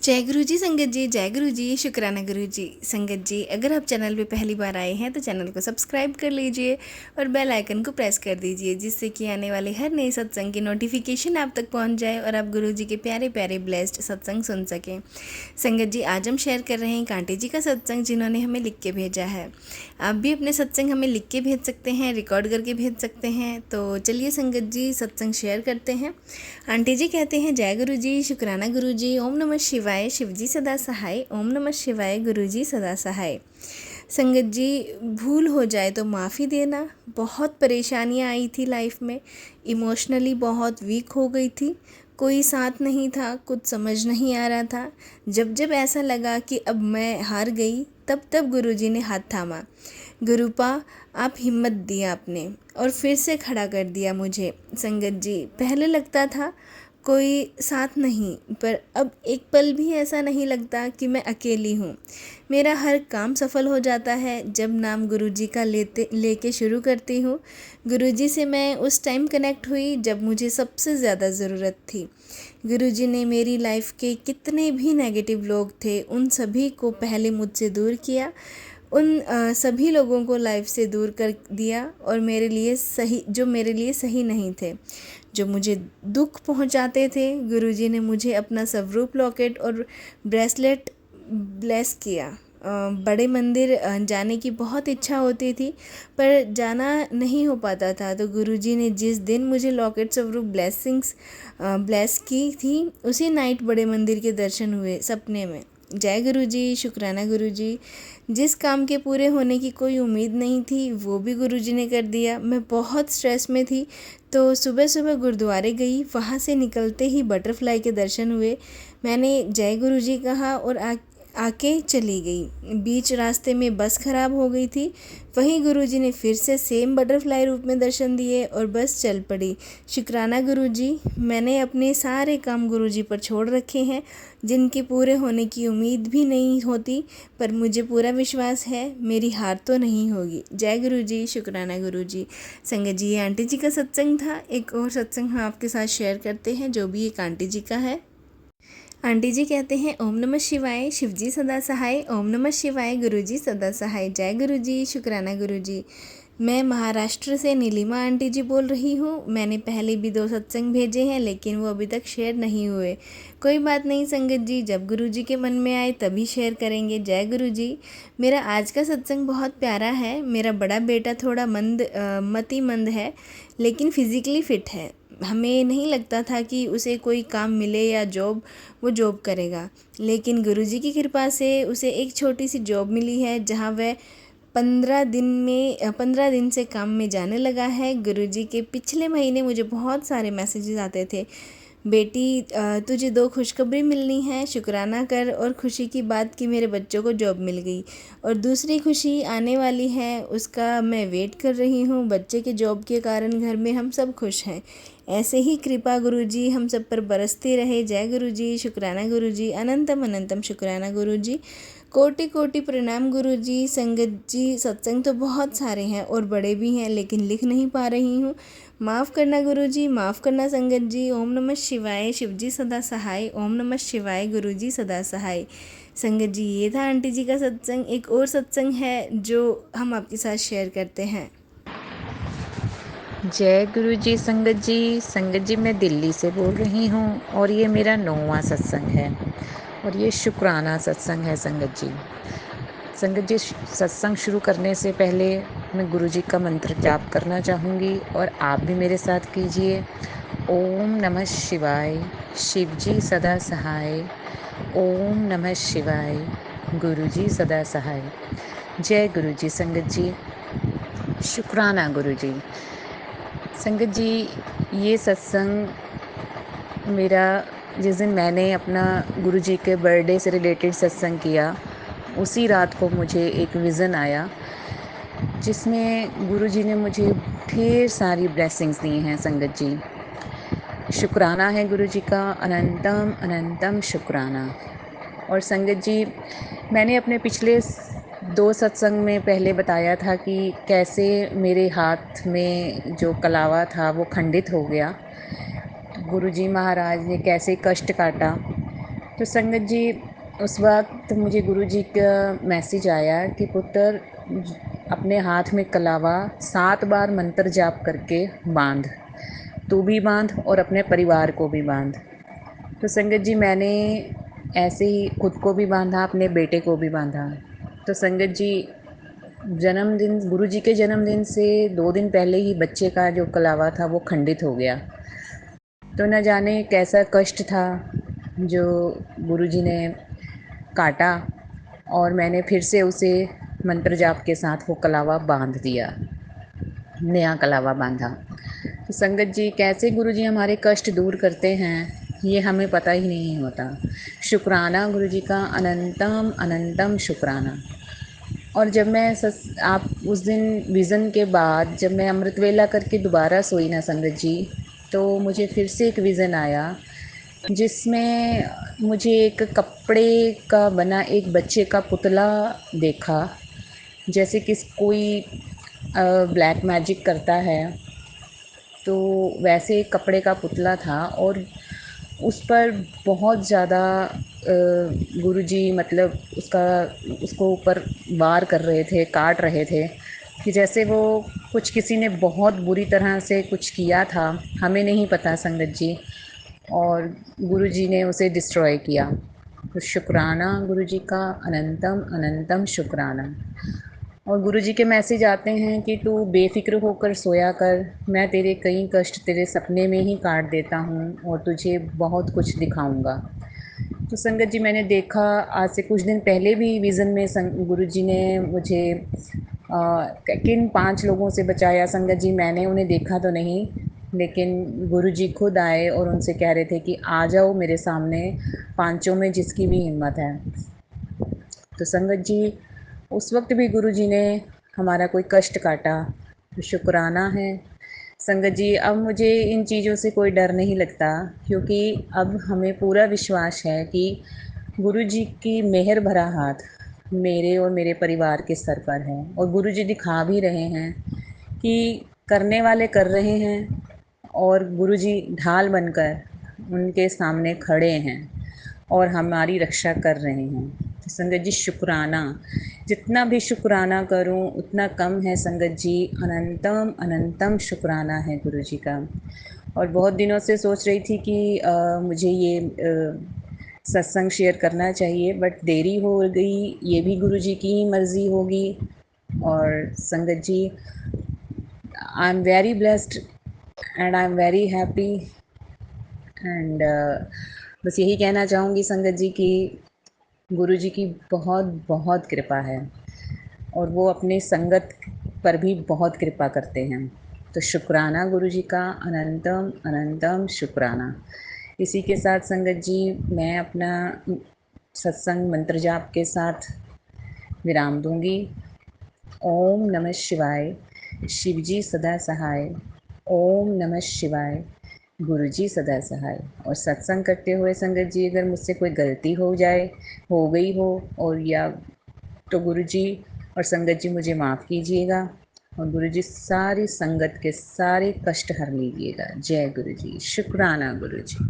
जय गुरु जी संगत जी, जय गुरु जी, शुक्राना गुरु जी। संगत जी, अगर आप चैनल पे पहली बार आए हैं तो चैनल को सब्सक्राइब कर लीजिए और बेल आइकन को प्रेस कर दीजिए, जिससे कि आने वाले हर नए सत्संग की नोटिफिकेशन आप तक पहुंच जाए और आप गुरु जी के प्यारे प्यारे ब्लेस्ड सत्संग सुन सकें। संगत जी, आज हम शेयर कर रहे हैं कांटे जी का सत्संग, जिन्होंने हमें लिख के भेजा है। आप भी अपने सत्संग हमें लिख के भेज सकते हैं, रिकॉर्ड करके भेज सकते हैं। तो चलिए संगत जी, सत्संग शेयर करते हैं। आंटी जी कहते हैं, जय गुरु जी, शुक्राना गुरु जी, ओम नमः शिवाय, शिवजी सदा सहाय, ओम नमः शिवाय, गुरु जी सदा सहाय। संगत जी, भूल हो जाए तो माफ़ी देना। बहुत परेशानियां आई थी लाइफ में, इमोशनली बहुत वीक हो गई थी, कोई साथ नहीं था, कुछ समझ नहीं आ रहा था। जब जब ऐसा लगा कि अब मैं हार गई, तब तब गुरुजी ने हाथ थामा। गुरुपा, आप हिम्मत दिया आपने और फिर से खड़ा कर दिया मुझे। संगत जी, पहले लगता था कोई साथ नहीं, पर अब एक पल भी ऐसा नहीं लगता कि मैं अकेली हूँ। मेरा हर काम सफल हो जाता है जब नाम गुरुजी का लेके शुरू करती हूँ। गुरुजी से मैं उस टाइम कनेक्ट हुई जब मुझे सबसे ज़्यादा ज़रूरत थी। गुरुजी ने मेरी लाइफ के कितने भी नेगेटिव लोग थे, उन सभी को पहले मुझसे दूर किया। उन सभी लोगों को लाइफ से दूर कर दिया और मेरे लिए सही नहीं थे, जो मुझे दुख पहुंचाते थे। गुरुजी ने मुझे अपना स्वरूप लॉकेट और ब्रेसलेट ब्लेस किया। बड़े मंदिर जाने की बहुत इच्छा होती थी, पर जाना नहीं हो पाता था। तो गुरुजी ने जिस दिन मुझे लॉकेट स्वरूप ब्लेसिंग्स ब्लेस की थी, उसी नाइट बड़े मंदिर के दर्शन हुए सपने में। जय गुरु जी, शुक्राना गुरु जी। जिस काम के पूरे होने की कोई उम्मीद नहीं थी, वो भी गुरुजी ने कर दिया। मैं बहुत स्ट्रेस में थी, तो सुबह सुबह गुरुद्वारे गई। वहाँ से निकलते ही बटरफ्लाई के दर्शन हुए। मैंने जय गुरुजी कहा और आके चली गई। बीच रास्ते में बस खराब हो गई थी। वहीं गुरुजी ने फिर से सेम बटरफ्लाई रूप में दर्शन दिए और बस चल पड़ी। शुक्राना गुरुजी, मैंने अपने सारे काम गुरुजी पर छोड़ रखे हैं, जिनके पूरे होने की उम्मीद भी नहीं होती, पर मुझे पूरा विश्वास है मेरी हार तो नहीं होगी। जय गुरुजी, शुक्राना गुरुजी। संगत जी, ये आंटी जी का सत्संग था। एक और सत्संग हम आपके साथ शेयर करते हैं, जो भी एक आंटी जी का है। आंटी जी कहते हैं, ओम नमः शिवाय, शिवजी सदा सहाय, ओम नमः शिवाय, गुरुजी सदा सहाय। जय गुरुजी, शुक्राना गुरुजी। मैं महाराष्ट्र से नीलिमा आंटी जी बोल रही हूँ। मैंने पहले भी 2 सत्संग भेजे हैं, लेकिन वो अभी तक शेयर नहीं हुए। कोई बात नहीं संगत जी, जब गुरुजी के मन में आए तभी शेयर करेंगे। जय गुरुजी। मेरा आज का सत्संग बहुत प्यारा है। मेरा बड़ा बेटा थोड़ा मतिमंद है, लेकिन फिज़िकली फ़िट है। हमें नहीं लगता था कि उसे कोई काम मिले या वो जॉब करेगा, लेकिन गुरुजी की कृपा से उसे एक छोटी सी जॉब मिली है, जहाँ वह 15 दिन से काम में जाने लगा है। गुरुजी के पिछले महीने मुझे बहुत सारे मैसेजेस आते थे, बेटी तुझे 2 खुशखबरी मिलनी है, शुक्राना कर। और खुशी की बात कि मेरे बच्चों को जॉब मिल गई, और दूसरी खुशी आने वाली है, उसका मैं वेट कर रही हूँ। बच्चे के जॉब के कारण घर में हम सब खुश हैं। ऐसे ही कृपा गुरुजी हम सब पर बरसती रहे। जय गुरुजी, शुक्राना गुरुजी, अनंतम अनंतम शुक्राना गुरुजी। कोटि कोटि प्रणाम गुरुजी। संगत जी, सत्संग तो बहुत सारे हैं और बड़े भी हैं, लेकिन लिख नहीं पा रही हूँ, माफ़ करना गुरुजी, माफ़ करना संगत जी। ओम नमः शिवाय, शिवजी सदा सहाय, ओम नमः शिवाय, गुरुजी सदा सहाय। संगत जी, ये था आंटी जी का सत्संग। एक और सत्संग है जो हम आपके साथ शेयर करते हैं। जय गुरु जी। संगत जी मैं दिल्ली से बोल रही हूँ और ये मेरा 9वां सत्संग है और ये शुक्राना सत्संग है। संगत जी, सत्संग शुरू करने से पहले मैं गुरु जी का मंत्र जाप करना चाहूँगी और आप भी मेरे साथ कीजिए। ओम नमः शिवाय, शिव जी सदा सहाय, ओम नमः शिवाय, गुरु जी सदा सहाय। जय गुरु जी। संगत जी, शुक्राना गुरु जी। संगत जी, ये सत्संग मेरा, जिस दिन मैंने अपना गुरुजी के बर्थडे से रिलेटेड सत्संग किया, उसी रात को मुझे एक विज़न आया, जिसमें गुरुजी ने मुझे ढेर सारी ब्लेसिंग्स दी हैं। संगत जी, शुक्राना है गुरुजी का, अनंतम अनंतम शुक्राना। और संगत जी, मैंने अपने पिछले 2 सत्संग में पहले बताया था कि कैसे मेरे हाथ में जो कलावा था वो खंडित हो गया, गुरुजी महाराज ने कैसे कष्ट काटा। तो संगत जी, उस वक्त मुझे गुरुजी का मैसेज आया कि पुत्र, अपने हाथ में कलावा 7 बार मंत्र जाप करके बांध, तू भी बांध और अपने परिवार को भी बांध। तो संगत जी, मैंने ऐसे ही खुद को भी बांधा, अपने बेटे को भी बांधा। तो संगत जी, जन्मदिन, गुरुजी के जन्मदिन से 2 दिन पहले ही बच्चे का जो कलावा था वो खंडित हो गया। तो न जाने कैसा कष्ट था जो गुरुजी ने काटा, और मैंने फिर से उसे मंत्र जाप के साथ वो कलावा बांध दिया, नया कलावा बांधा। तो संगत जी, कैसे गुरुजी हमारे कष्ट दूर करते हैं ये हमें पता ही नहीं होता। शुक्राना गुरुजी का, अनंतम अनंतम शुक्राना। और जब मैं आप उस दिन विज़न के बाद जब मैं अमृत वेला करके दोबारा सोई ना संगत जी, तो मुझे फिर से एक विज़न आया जिसमें मुझे एक कपड़े का बना एक बच्चे का पुतला देखा, जैसे कि कोई ब्लैक मैजिक करता है। तो वैसे एक कपड़े का पुतला था और उस पर बहुत ज़्यादा गुरुजी मतलब उसको ऊपर वार कर रहे थे, काट रहे थे, कि जैसे वो कुछ किसी ने बहुत बुरी तरह से कुछ किया था, हमें नहीं पता संगत जी, और गुरुजी ने उसे डिस्ट्रॉय किया। तो शुक्राना गुरुजी का, अनंतम अनंतम शुक्राना। और गुरुजी के मैसेज आते हैं कि तू बेफ़िक्र होकर सोया कर, मैं तेरे कई कष्ट तेरे सपने में ही काट देता हूँ और तुझे बहुत कुछ दिखाऊंगा। तो संगत जी, मैंने देखा आज से कुछ दिन पहले भी विज़न में गुरुजी ने मुझे किन 5 लोगों से बचाया संगत जी, मैंने उन्हें देखा तो नहीं, लेकिन गुरुजी खुद आए और उनसे कह रहे थे कि आ जाओ मेरे सामने, पांचों में जिसकी भी हिम्मत है। तो संगत जी, उस वक्त भी गुरुजी ने हमारा कोई कष्ट काटा, तो शुक्राना है संगत जी। अब मुझे इन चीज़ों से कोई डर नहीं लगता, क्योंकि अब हमें पूरा विश्वास है कि गुरुजी की मेहर भरा हाथ मेरे और मेरे परिवार के सर पर है, और गुरुजी दिखा भी रहे हैं कि करने वाले कर रहे हैं, और गुरुजी ढाल बनकर उनके सामने खड़े हैं और हमारी रक्षा कर रहे हैं। तो संगत जी, शुक्राना, जितना भी शुक्राना करूं उतना कम है संगत जी। अनंतम अनंतम शुक्राना है गुरुजी का। और बहुत दिनों से सोच रही थी कि मुझे ये सत्संग शेयर करना चाहिए, बट देरी हो गई, ये भी गुरुजी की ही मर्ज़ी होगी। और संगत जी, I am very blessed and I am very happy, and बस यही कहना चाहूँगी संगत जी कि गुरुजी की बहुत बहुत कृपा है, और वो अपने संगत पर भी बहुत कृपा करते हैं। तो शुक्राना गुरुजी का, अनंतम अनंतम शुक्राना। इसी के साथ संगत जी, मैं अपना सत्संग मंत्र जाप के साथ विराम दूंगी। ओम नमः शिवाय, शिवजी सदा सहाय। ओम नमः शिवाय, गुरुजी सदा सहाय। और सत्संग करते हुए संगत जी, अगर मुझसे कोई गलती हो गई हो, और या तो गुरुजी और संगत जी मुझे माफ़ कीजिएगा, और गुरुजी सारी संगत के सारे कष्ट हर लीजिएगा। जय गुरुजी, शुक्राना गुरुजी।